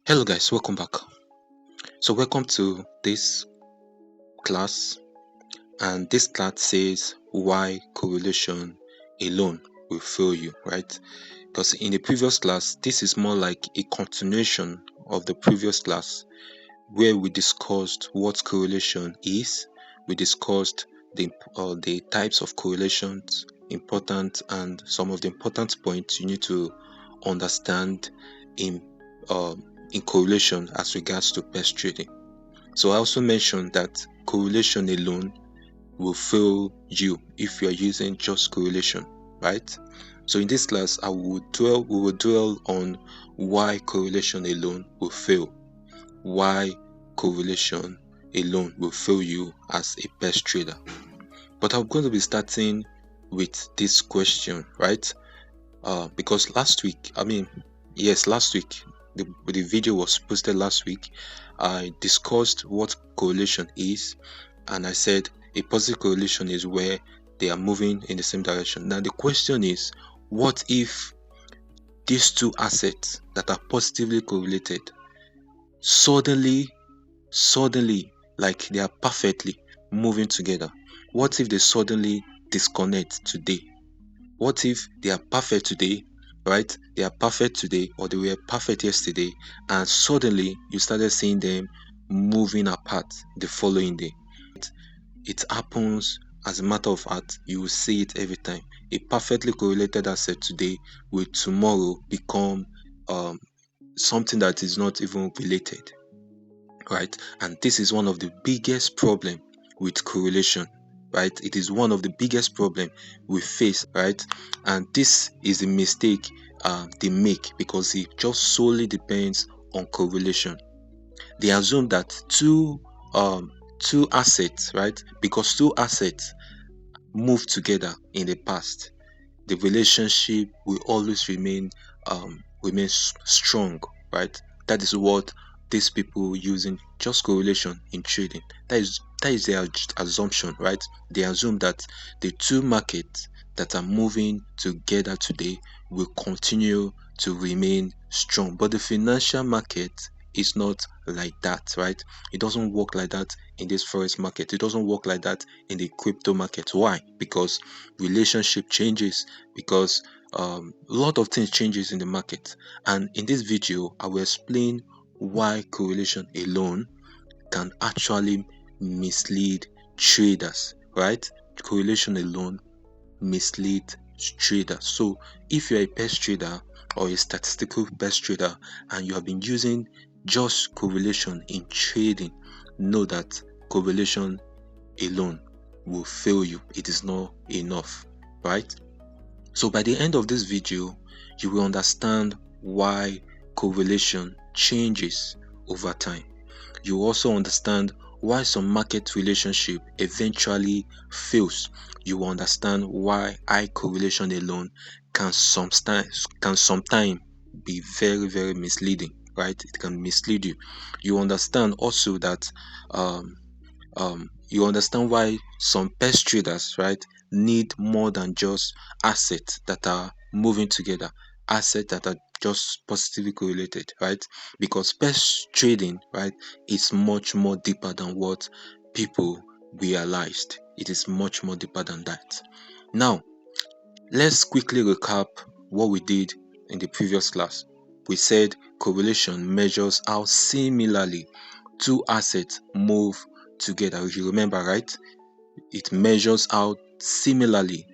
Hello guys, welcome back. So welcome to this class, and this class says why correlation alone will fail you, right? Because in the previous class, this is more like a continuation of the previous class where we discussed what correlation is. We discussed the types of correlations, important, and some of the important points you need to understand in in correlation as regards to pairs trading. So I also mentioned that correlation alone will fail you if you are using just correlation, right? So in this class, we will dwell on why correlation alone will fail, why correlation alone will fail you as a pairs trader. But I'm going to be starting with this question, right? Because last week, last week, the video was posted last week. I discussed what correlation is, and I said a positive correlation is where they are moving in the same direction. Now the question is, what if these two assets that are positively correlated suddenly, like they are perfectly moving together? What if they suddenly disconnect today? What if they are perfect today, right? They are perfect today, or they were perfect yesterday, and suddenly you started seeing them moving apart the following day. It happens as a matter of fact. You will see it every time. A perfectly correlated asset today will tomorrow become something that is not even related, right? And this is one of the biggest problem with correlation, right? It is one of the biggest problem we face, right? And this is a mistake they make, because it just solely depends on correlation. They assume that two assets, right? Because two assets moved together in the past, the relationship will always remain strong, right? That is what these people using just correlation in trading. That is their assumption, right? They assume that the two markets that are moving together today will continue to remain strong. But the financial market is not like that, right? It doesn't work like that in this forex market. It doesn't work like that in the crypto market. Why? Because relationship changes, because a lot of things changes in the market. And in this video, I will explain why correlation alone can actually mislead traders, right? Correlation alone mislead traders. So if you're a pairs trader or a statistical pairs trader and you have been using just correlation in trading, know that correlation alone will fail you. It is not enough, right? So by the end of this video, you will understand why correlation changes over time. You will also understand why some market relationship eventually fails. You will understand why high correlation alone can sometimes be very, very misleading, right? It can mislead you. You understand also that you understand why some pairs traders, right, need more than just assets that are moving together, assets that are just positively correlated, right? Because pairs trading, right, is much more deeper than what people realized. It is much more deeper than that. Now, let's quickly recap what we did in the previous class. We said correlation measures how similarly two assets move together. If you remember, right? It measures how similarly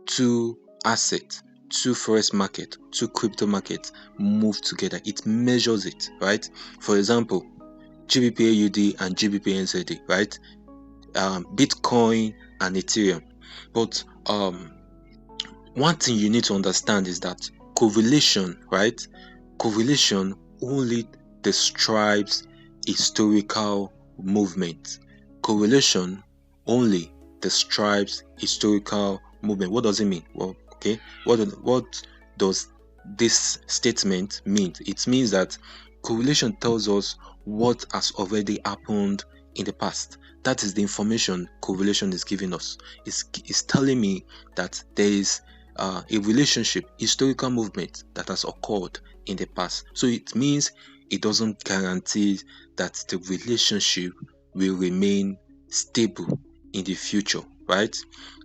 two assets, two forex market, two crypto markets move together. It measures it, right? For example, GBP/AUD and GBP/NZD, right? Bitcoin and Ethereum. But one thing you need to understand is that correlation, right? Correlation only describes historical movement. Correlation only describes historical movement. What does it mean? Well, okay, what does this statement mean? It means that correlation tells us what has already happened in the past. That is the information correlation is giving us. It's telling me that there is a relationship, historical movement that has occurred in the past. So it means it doesn't guarantee that the relationship will remain stable in the future, right?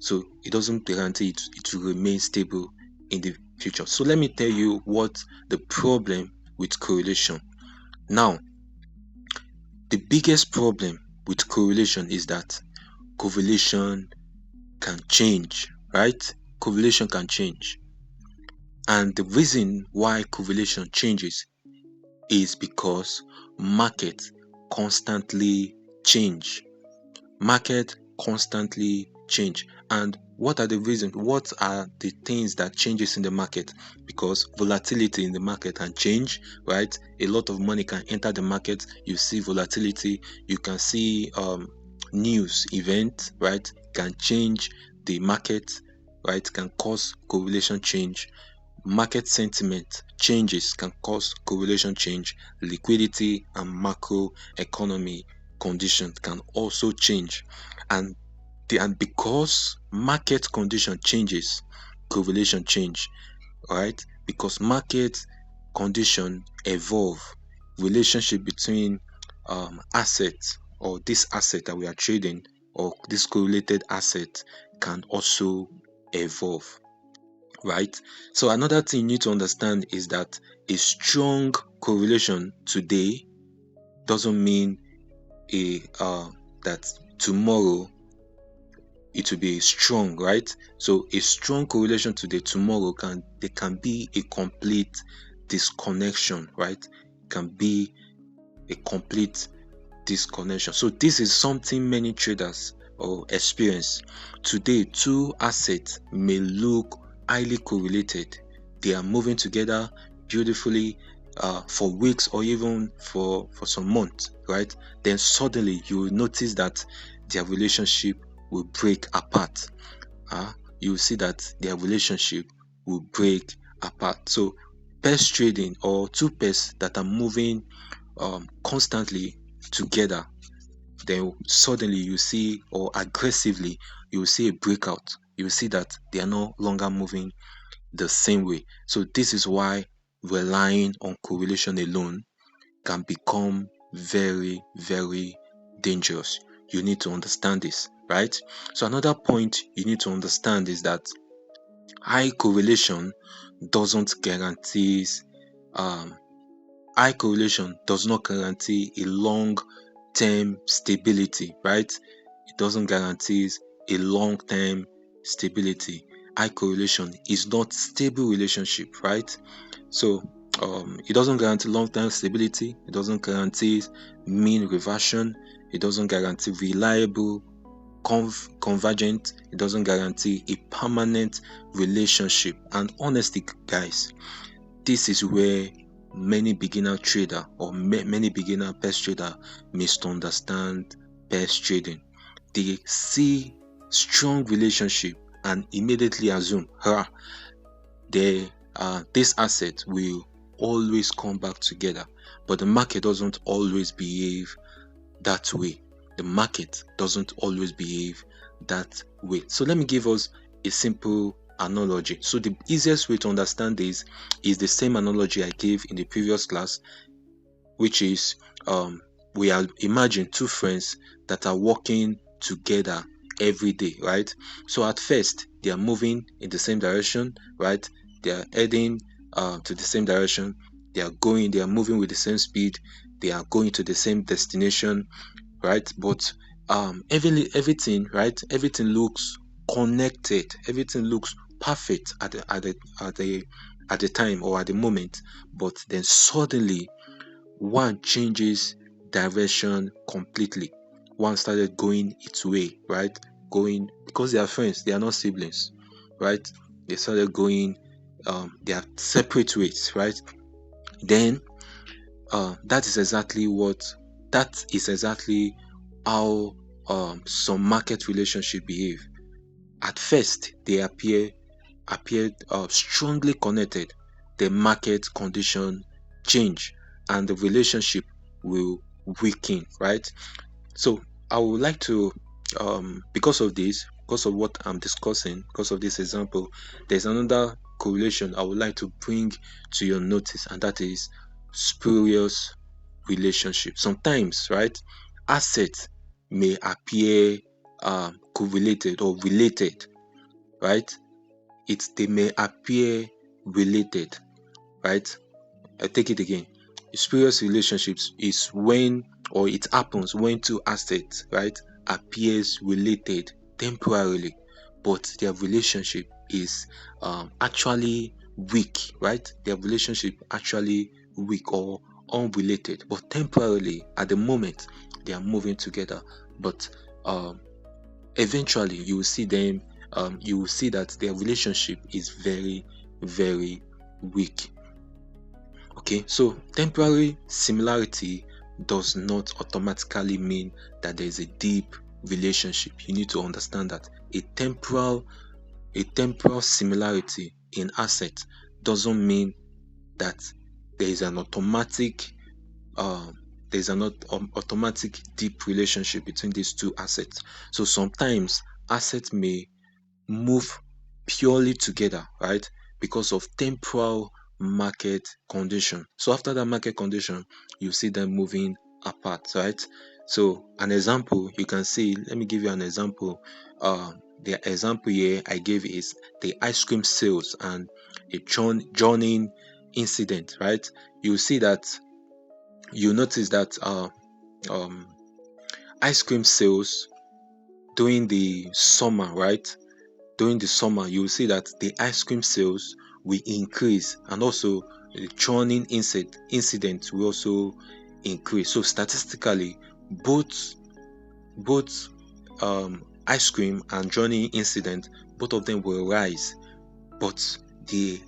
So it doesn't guarantee it will remain stable in the future. So let me tell you what the problem with correlation. Now, the biggest problem with correlation is that correlation can change, right? Correlation can change. And the reason why correlation changes is because markets constantly change. Market constantly change. And what are the reasons? What are the things that changes in the market? Because volatility in the market can change, right? A lot of money can enter the market. You see volatility. You can see news event, right? Can change the market, right? Can cause correlation change. Market sentiment changes can cause correlation change. Liquidity and macro economy conditions can also change. And and because market condition changes, correlation change, right? Because market condition evolve, relationship between assets or this asset that we are trading or this correlated asset can also evolve, right? So another thing you need to understand is that a strong correlation today doesn't mean a that tomorrow it will be strong, right? So a strong correlation today, tomorrow can be a complete disconnection, right? Can be a complete disconnection. So this is something many traders or experience. Today, two assets may look highly correlated. They are moving together beautifully for weeks or even for some months, right? Then suddenly you will notice that their relationship will break apart. You will see that their relationship will break apart. So pairs trading or two pairs that are moving constantly together, then suddenly you see, or aggressively you will see a breakout. You will see that they are no longer moving the same way. So this is why relying on correlation alone can become very, very dangerous. You need to understand this, right? So another point you need to understand is that high correlation doesn't guarantee high correlation does not guarantee a long-term stability, right? It doesn't guarantee a long-term stability. High correlation is not stable relationship, right? So it doesn't guarantee long-term stability. It doesn't guarantee mean reversion. It doesn't guarantee reliable convergent. It doesn't guarantee a permanent relationship. And honestly, guys, this is where many beginner trader or many beginner pairs trader misunderstand pairs trading. They see strong relationship and immediately assume this asset will always come back together. But the market doesn't always behave that way. The market doesn't always behave that way. So let me give us a simple analogy. So the easiest way to understand this is the same analogy I gave in the previous class, which is we are imagine two friends that are working together every day, right? So at first they are moving in the same direction, right? They are heading to the same direction. They are moving with the same speed. They are going to the same destination, right? But everything, right? Everything looks connected. Everything looks perfect at the time or at the moment. But then suddenly one changes direction completely. One started going its way, right? Going because they are friends, they are not siblings, right? They started going they are separate ways, right? Then that is exactly how some market relationship behave. At first they appeared strongly connected. The market condition change and the relationship will weaken, right? So I would like to because of this, because of what I'm discussing, because of this example, there's another correlation I would like to bring to your notice, and that is spurious relationship. Sometimes, right, assets may appear correlated or related, right? They may appear related, right? I take it again. Spurious relationships is when, or it happens when two assets, right, appears related temporarily, but their relationship is actually weak, right? Their relationship actually weak or unrelated, but temporarily at the moment they are moving together, but um, eventually you will see them. You will see that their relationship is very, very weak. Okay, so temporary similarity does not automatically mean that there is a deep relationship. You need to understand that a temporal similarity in asset doesn't mean that there is an automatic um, automatic deep relationship between these two assets. So sometimes assets may move purely together, right? Because of temporal market condition. So after that market condition, you see them moving apart, right? So an example you can see, let me give you an example. The example here I gave is the ice cream sales and a joining incident, right? You see that you notice that um, ice cream sales during the summer, right? During the summer, you will see that the ice cream sales will increase, and also the churning incident will also increase. So statistically, both ice cream and churning incident, both of them will rise. But the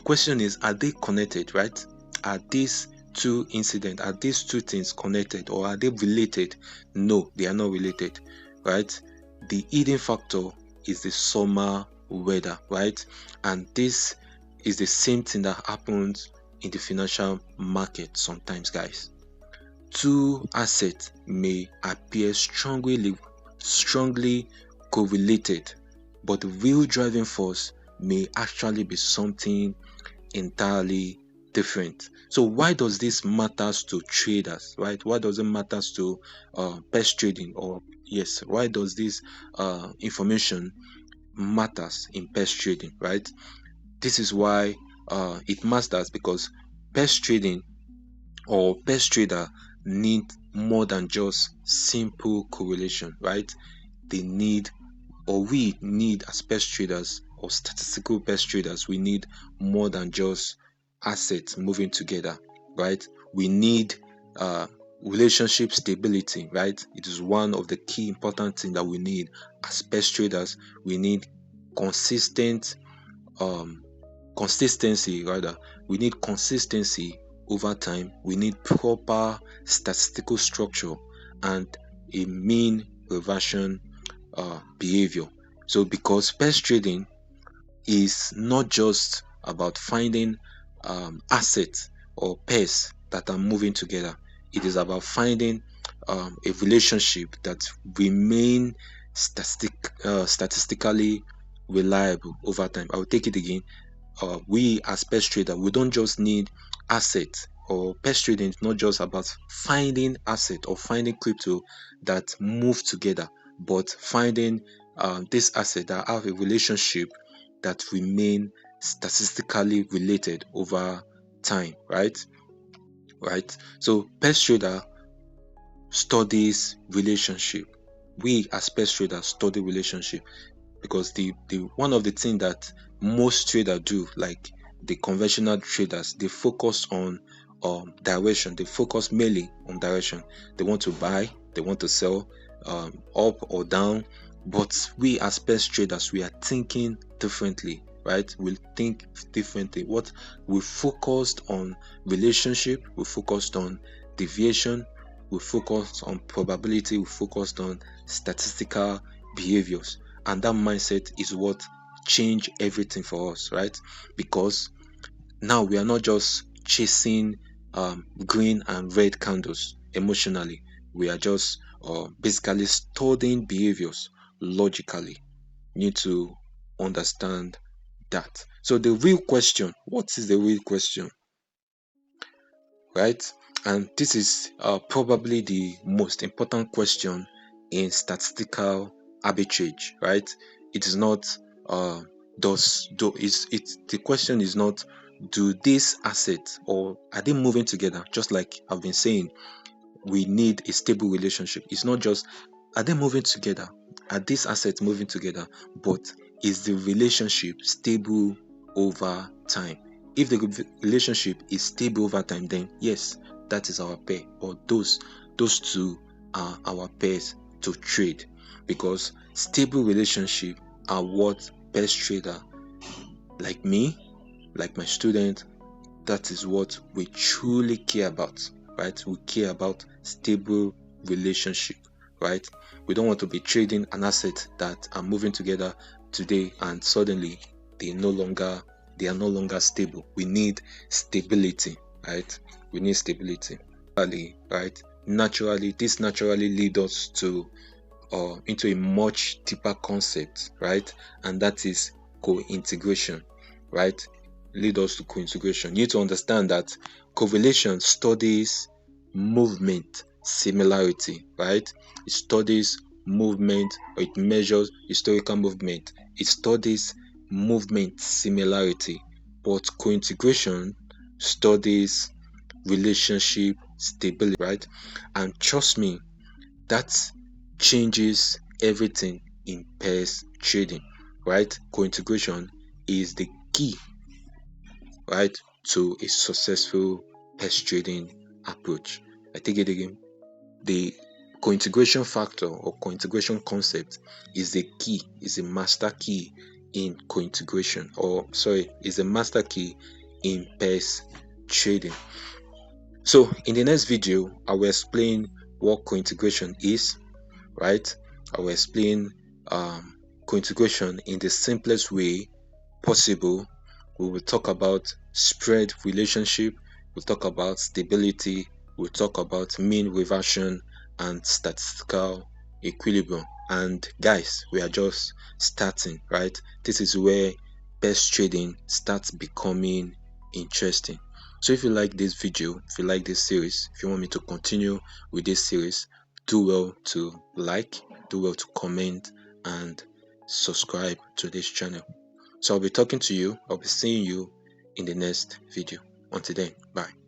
question is, are they connected, right? Are these are these two things connected, or are they related? No, they are not related, right? The hidden factor is the summer weather, right? And this is the same thing that happens in the financial market sometimes, guys. Two assets may appear strongly correlated, but the real driving force may actually be something entirely different. So why does this matters to traders, right? Why does it matters to best trading? Or yes, why does this information matters in best trading, right? This is why it matters, because best trading or best trader need more than just simple correlation, right? They need, or we need, as best traders or statistical best traders, we need more than just assets moving together, right? We need uh, relationship stability, right? It is one of the key important things that we need as best traders. We need consistent um, consistency, rather. We need consistency over time. We need proper statistical structure and a mean reversion behavior. So because best trading is not just about finding assets or pairs that are moving together. It is about finding a relationship that remain statistically reliable over time. I will take it again. We as pest trader, we don't just need assets, or pest trading is not just about finding asset or finding crypto that move together, but finding this asset that have a relationship that remain statistically related over time, right. So pest trader studies relationship. We as pest traders study relationship, because the one of the things that most traders do, like the conventional traders, they focus on direction. They focus mainly on direction. They want to buy, they want to sell, up or down. But we as best traders, we are thinking differently, right? We think differently. What we focused on relationship, we focused on deviation, we focused on probability, we focused on statistical behaviors, and that mindset is what changed everything for us, right? Because now we are not just chasing green and red candles emotionally. We are just basically studying behaviors logically. You need to understand that. So the real question, what is the real question? right? And this is probably the most important question in statistical arbitrage, right? It is not the question is not, do these assets, or are they moving together? Just like I've been saying, we need a stable relationship. It's not just, are they moving together, are these assets moving together, but is the relationship stable over time? If the relationship is stable over time, then yes, that is our pair, or those two are our pairs to trade, because stable relationship are what best trader like me, like my student, that is what we truly care about, right? We care about stable relationship, right? We don't want to be trading an asset that are moving together today and suddenly they are no longer stable. We need stability, right? We need stability. Right? This naturally lead us to into a much deeper concept, right? And that is co-integration, right? Lead us to co-integration. You need to understand that correlation studies movement similarity, right? It studies movement, or it measures historical movement. It studies movement similarity, but co-integration studies relationship stability, right? And trust me, that changes everything in pairs trading, right? Co-integration is the key, right, to a successful pairs trading approach. I take it again. The co-integration factor or co-integration concept is the key, is a master key in co-integration, or sorry, is a master key in pairs trading. So in the next video, I will explain what co-integration is, right? I will explain co-integration in the simplest way possible. We will talk about spread relationship, we'll talk about stability, we'll talk about mean reversion and statistical equilibrium. And guys, we are just starting, right? This is where best trading starts becoming interesting. So if you like this video, if you like this series, if you want me to continue with this series, do well to like, do well to comment, and subscribe to this channel. So I'll be talking to you, I'll be seeing you in the next video. Until then, bye.